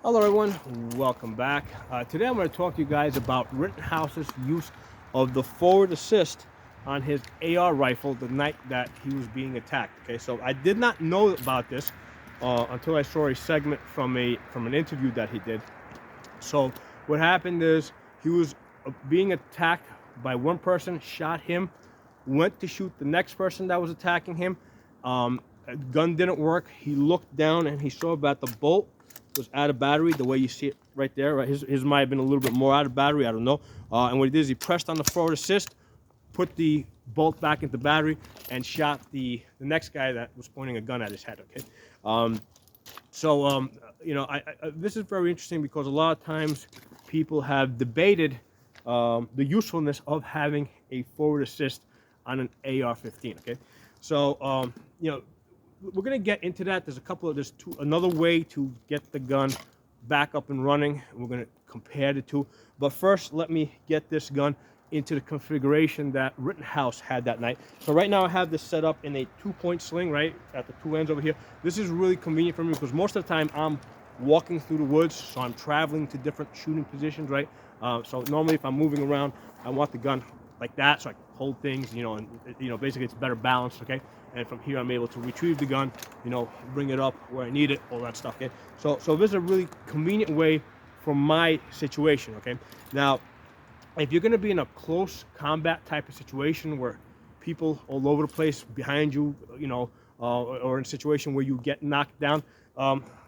Hello everyone, welcome back. Today I'm going to talk to you guys about Rittenhouse's use of the forward assist on his AR rifle the night that he was being attacked. Okay, so I did not know about this until I saw a segment from an interview that he did. So what happened is he was being attacked by one person, shot him, went to shoot the next person that was attacking him. Gun didn't work. He looked down and he saw that the bolt was out of battery, the way you see it right there. Right, his might have been a little bit more out of battery, I don't know. And what he did is he pressed on the forward assist, put the bolt back into battery, and shot the next guy that was pointing a gun at his head. Okay, this is very interesting because a lot of times people have debated the usefulness of having a forward assist on an AR-15. Okay, so we're going to get into that. There's another way to get the gun back up and running. We're going to compare the two. But first, let me get this gun into the configuration that Rittenhouse had that night. So right now I have this set up in a 2-point sling, right, at the two ends over here. This is really convenient for me because most of the time I'm walking through the woods, so I'm traveling to different shooting positions, right? So normally if I'm moving around, I want the gun like that so I can hold things, and basically it's better balanced, okay? And from here I'm able to retrieve the gun, bring it up where I need it, all that stuff, okay? So this is a really convenient way for my situation, okay? Now, if you're gonna be in a close combat type of situation where people all over the place behind you, or in a situation where you get knocked down,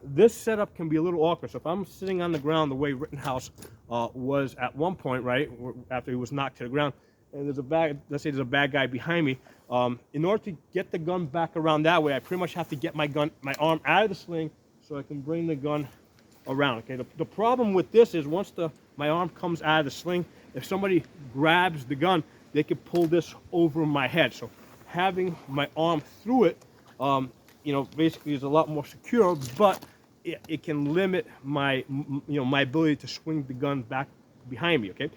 this setup can be a little awkward. So if I'm sitting on the ground the way Rittenhouse was at one point, right, after he was knocked to the ground, and let's say there's a bad guy behind me, in order to get the gun back around that way, I pretty much have to get my arm out of the sling so I can bring the gun around. Okay, the problem with this is once my arm comes out of the sling, if somebody grabs the gun, they could pull this over my head. So having my arm through it, basically is a lot more secure, but it can limit my ability to swing the gun back behind me. Okay.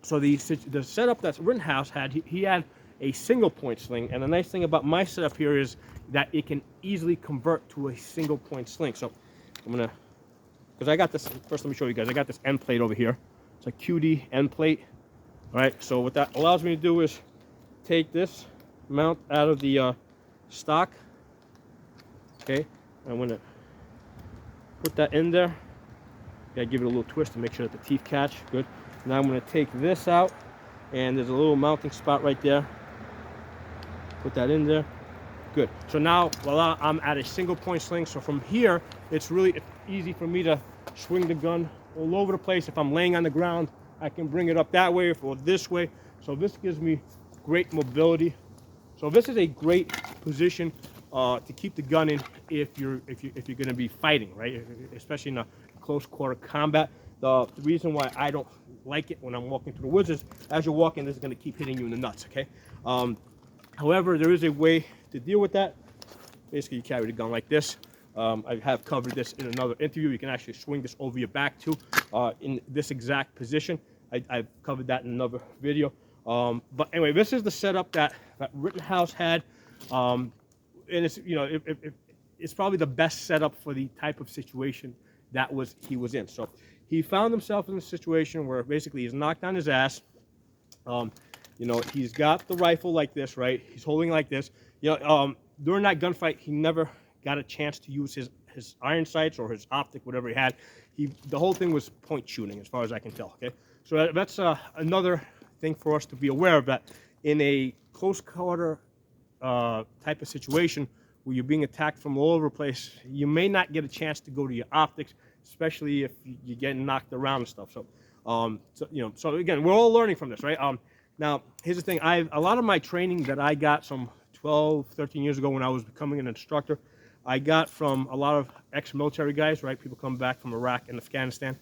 So the setup that Rittenhouse had, he had a single point sling, and the nice thing about my setup here is that it can easily convert to a single point sling. So I'm gonna, because I got this, first let me show you guys, I got this end plate over here. It's a QD end plate. All right, so what that allows me to do is take this mount out of the stock. Okay, I'm gonna put that in there. Gotta give it a little twist to make sure that the teeth catch. Good. Now I'm going to take this out, and there's a little mounting spot right there. Put that in there. Good. So now, voila, I'm at a single point sling. So from here, it's really easy for me to swing the gun all over the place. If I'm laying on the ground, I can bring it up that way or this way. So this gives me great mobility. So this is a great position to keep the gun in if you're going to be fighting, right? Especially in a close quarter combat. The reason why I don't like it when I'm walking through the woods is as you're walking, this is going to keep hitting you in the nuts, okay? However, there is a way to deal with that. Basically, you carry the gun like this. I have covered this in another interview. You can actually swing this over your back too, in this exact position. I've covered that in another video. But anyway, this is the setup that Rittenhouse had. And it's, it's probably the best setup for the type of situation that he was in. So he found himself in a situation where basically he's knocked on his ass. He's got the rifle like this, right? He's holding like this. During that gunfight, he never got a chance to use his iron sights or his optic, whatever he had. The whole thing was point shooting, as far as I can tell. Okay, so that's another thing for us to be aware of, that in a close quarter type of situation where you're being attacked from all over the place, you may not get a chance to go to your optics, especially if you're getting knocked around and stuff. So again, we're all learning from this, right? Now, here's the thing. A lot of my training that I got some 12, 13 years ago when I was becoming an instructor, I got from a lot of ex-military guys, right? People come back from Iraq and Afghanistan.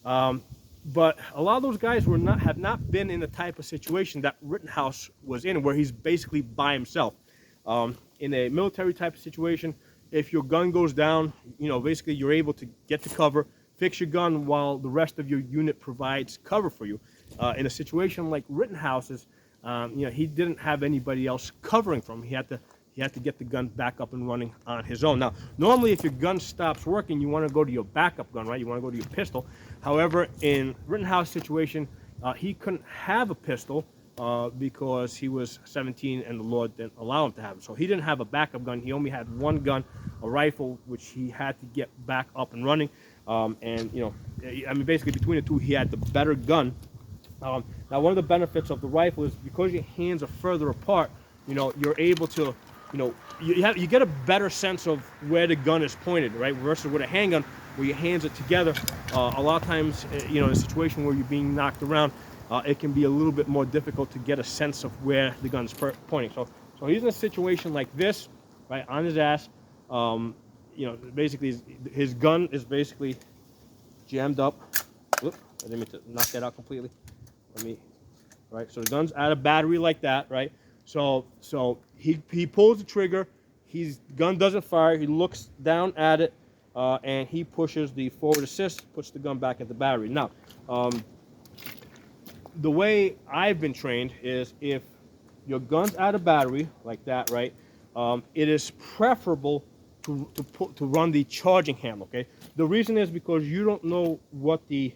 But a lot of those guys have not been in the type of situation that Rittenhouse was in, where he's basically by himself. In a military type of situation, if your gun goes down, basically you're able to get to cover, fix your gun while the rest of your unit provides cover for you. In a situation like Rittenhouse's, he didn't have anybody else covering from him. he had to get the gun back up and running on his own. Now, normally if your gun stops working, you want to go to your backup gun, right? You want to go to your pistol. However, in Rittenhouse situation, he couldn't have a pistol because he was 17 and the law didn't allow him to have it. So he didn't have a backup gun. He only had one gun, a rifle, which he had to get back up and running. And, you know, I mean, basically between the two, he had the better gun. Now, one of the benefits of the rifle is because your hands are further apart, you know, you're able to, you know, you get a better sense of where the gun is pointed, right? Versus with a handgun, where your hands are together. A lot of times, you know, in a situation where you're being knocked around, it can be a little bit more difficult to get a sense of where the gun's pointing. So he's in a situation like this, right, on his ass. You know, basically his gun is basically jammed up. Whoop, I didn't mean to knock that out completely. Right, so the gun's out of battery like that, right? So he pulls the trigger, his gun doesn't fire, he looks down at it, and he pushes the forward assist, puts the gun back at the battery. Now, the way I've been trained is if your gun's out of battery like that, right, it is preferable to run the charging handle, okay? The reason is because you don't know what the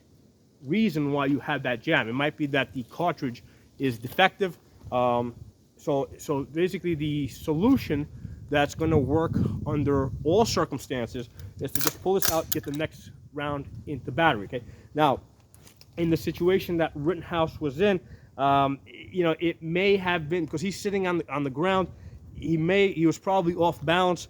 reason why you have that jam. It might be that the cartridge is defective. So basically the solution that's going to work under all circumstances is to just pull this out, get the next round into battery, okay? Now, in the situation that Rittenhouse was in, you know, it may have been, because he's sitting on the ground, he was probably off balance.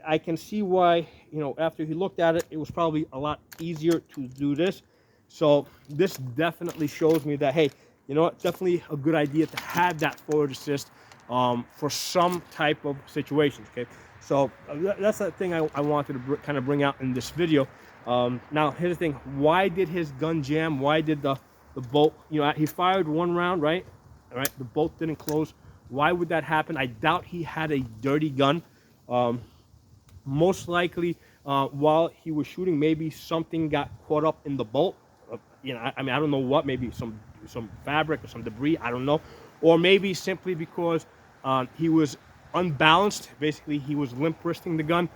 I can see why, you know, after he looked at it, it was probably a lot easier to do this. So this definitely shows me that, hey, you know what, definitely a good idea to have that forward assist for some type of situations, okay? So that's the thing I wanted to kind of bring out in this video. Now, here's the thing. Why did his gun jam? Why did the bolt, you know, he fired one round, right? All right, the bolt didn't close. Why would that happen? I doubt he had a dirty gun. Most likely, while he was shooting, maybe something got caught up in the bolt. You know, I mean, I don't know what, maybe some fabric or some debris, I don't know. Or maybe simply because he was unbalanced. Basically, he was limp wristing the gun.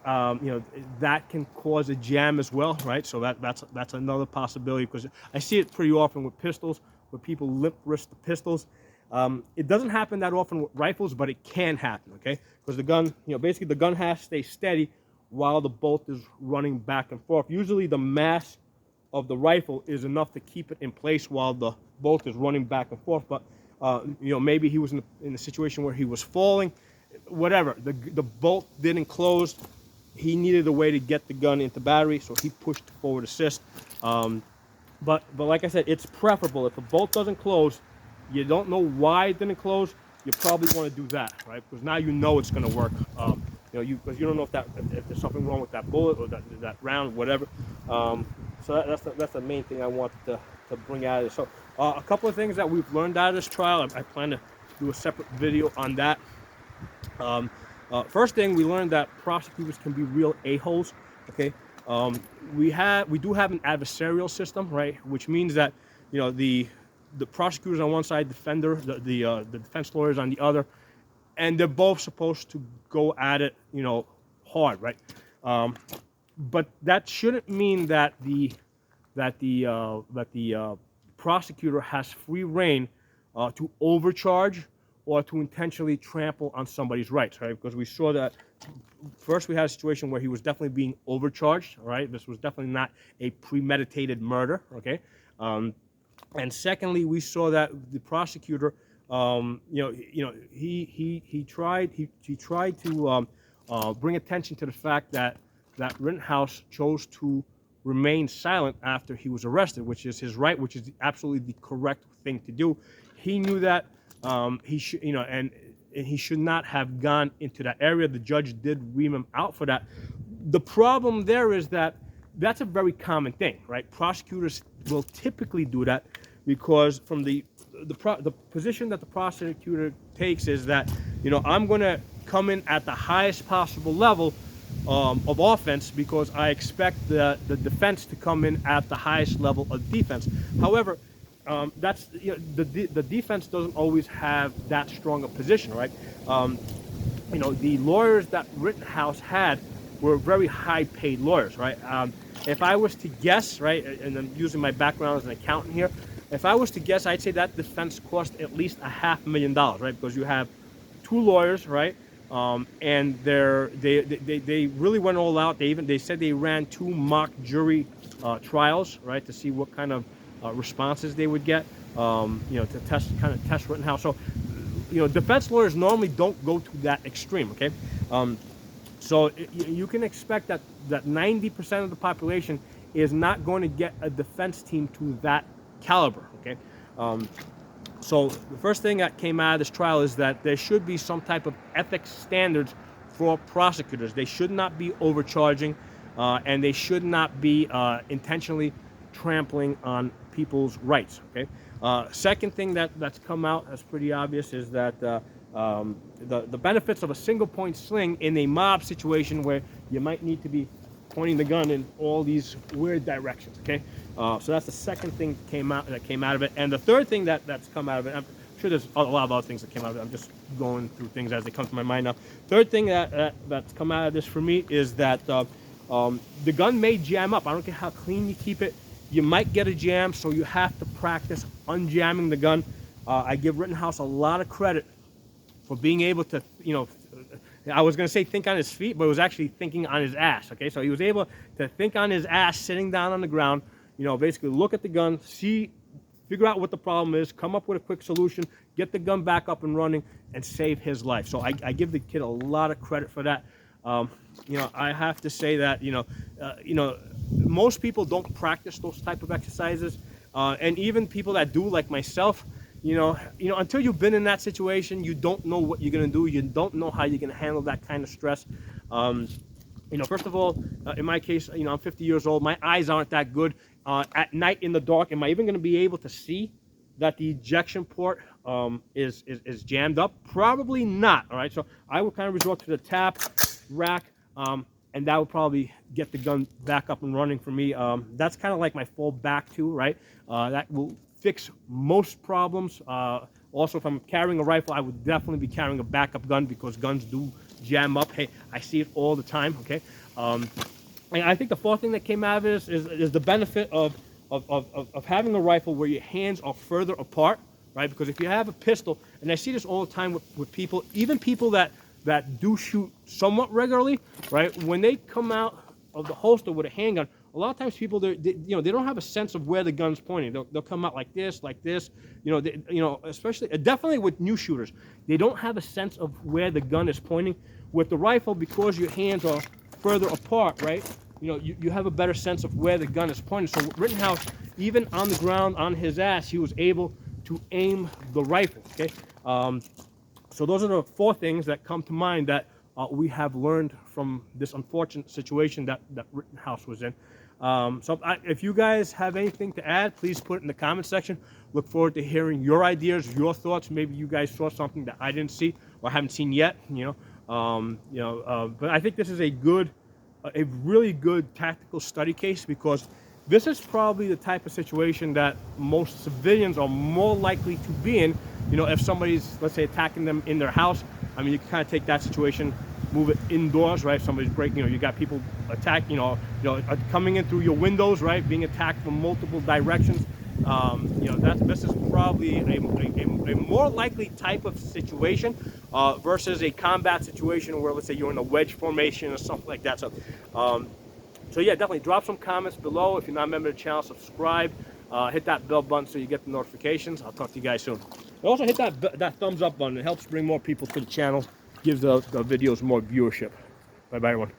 You know, that can cause a jam as well, right? So that's another possibility, because I see it pretty often with pistols, where people limp wrist the pistols. It doesn't happen that often with rifles, but it can happen, okay? Because the gun, you know, basically the gun has to stay steady while the bolt is running back and forth. Usually the mass of the rifle is enough to keep it in place while the bolt is running back and forth. But you know, maybe he was in a situation where he was falling, whatever. The bolt didn't close. He needed a way to get the gun into battery, so he pushed forward assist. But like I said, it's preferable if the bolt doesn't close. You don't know why it didn't close. You probably want to do that, right? Because now you know it's going to work. You know, because you don't know if there's something wrong with that bullet or that round, whatever. So that's the main thing I wanted to bring out of this. So a couple of things that we've learned out of this trial. I plan to do a separate video on that. First thing, we learned that prosecutors can be real a-holes. Okay, we do have an adversarial system, right? Which means that, you know, the prosecutors on one side, the defense lawyers on the other, and they're both supposed to go at it, you know, hard, right? But that shouldn't mean that the prosecutor has free reign to overcharge or to intentionally trample on somebody's rights, right? Because we saw that first we had a situation where he was definitely being overcharged, right? This was definitely not a premeditated murder, okay? And secondly, we saw that the prosecutor, he tried to bring attention to the fact that Rittenhouse chose to remain silent after he was arrested, which is his right, which is absolutely the correct thing to do. He knew that he should, you know, and he should not have gone into that area. The judge did ream him out for that. The problem there is that that's a very common thing, right? Prosecutors will typically do that because from the position that the prosecutor takes is that, you know, I'm going to come in at the highest possible level of offense because I expect the defense to come in at the highest level of defense. However, that's, you know, the defense doesn't always have that strong a position, right? the lawyers that Rittenhouse had were very high-paid lawyers, right? If I was to guess, right, and I'm using my background as an accountant here, if I was to guess, I'd say that defense cost at least $500,000, right? Because you have two lawyers, right? And they really went all out. They said they ran 2 mock jury trials, right, to see what kind of responses they would get, to test Rittenhouse. So, defense lawyers normally don't go to that extreme, okay? So you can expect that 90% of the population is not going to get a defense team to that caliber, okay? So the first thing that came out of this trial is that there should be some type of ethics standards for prosecutors. They should not be overcharging, and they should not be intentionally trampling on people's rights, okay? Second thing that's come out that's pretty obvious is that the benefits of a single point sling in a mob situation where you might need to be pointing the gun in all these weird directions, okay? So that's the second thing that came out of it. And the third thing that's come out of it, I'm sure there's a lot of other things that came out of it. I'm just going through things as they come to my mind now. Third thing that's come out of this for me is that the gun may jam up. I don't care how clean you keep it. You might get a jam, so you have to practice unjamming the gun. I give Rittenhouse a lot of credit for being able to, I was going to say think on his feet, but it was actually thinking on his ass, okay? So he was able to think on his ass sitting down on the ground, basically look at the gun, figure out what the problem is, come up with a quick solution, get the gun back up and running, and save his life. So I give the kid a lot of credit for that. I have to say that, most people don't practice those type of exercises, and even people that do, like myself, until you've been in that situation, you don't know what you're going to do. You don't know how you're going to handle that kind of stress. First of all, in my case, I'm 50 years old. My eyes aren't that good. At night in the dark, am I even going to be able to see that the ejection port is jammed up? Probably not, all right? So I would kind of resort to the tap, rack, and that would probably get the gun back up and running for me. That's kind of like my fallback too, right? That will fix most problems. Also, if I'm carrying a rifle, I would definitely be carrying a backup gun because guns do jam up. Hey, I see it all the time, okay? And I think the fourth thing that came out of this is the benefit of having a rifle where your hands are further apart, right? Because if you have a pistol, and I see this all the time with people, even people that do shoot somewhat regularly, right? When they come out of the holster with a handgun, a lot of times people they don't have a sense of where the gun's pointing. They'll come out like this, especially definitely with new shooters, they don't have a sense of where the gun is pointing. With the rifle, because your hands are further apart, right? You have a better sense of where the gun is pointing. So Rittenhouse, even on the ground on his ass, he was able to aim the rifle. Okay. So those are the 4 things that come to mind that we have learned from this unfortunate situation that Rittenhouse was in. If you guys have anything to add, please put it in the comment section. Look forward to hearing your ideas, your thoughts. Maybe you guys saw something that I didn't see or haven't seen yet. But I think this is a really good tactical study case, because this is probably the type of situation that most civilians are more likely to be in. If somebody's, let's say, attacking them in their house, I mean, you can kind of take that situation, move it indoors, right? If somebody's breaking, you got people coming in through your windows, right? Being attacked from multiple directions. This is probably a more likely type of situation versus a combat situation where, let's say, you're in a wedge formation or something like that. So yeah, definitely drop some comments below. If you're not a member of the channel, subscribe. Hit that bell button so you get the notifications. I'll talk to you guys soon. And also hit that thumbs up button. It helps bring more people to the channel, gives the videos more viewership. Bye-bye, everyone.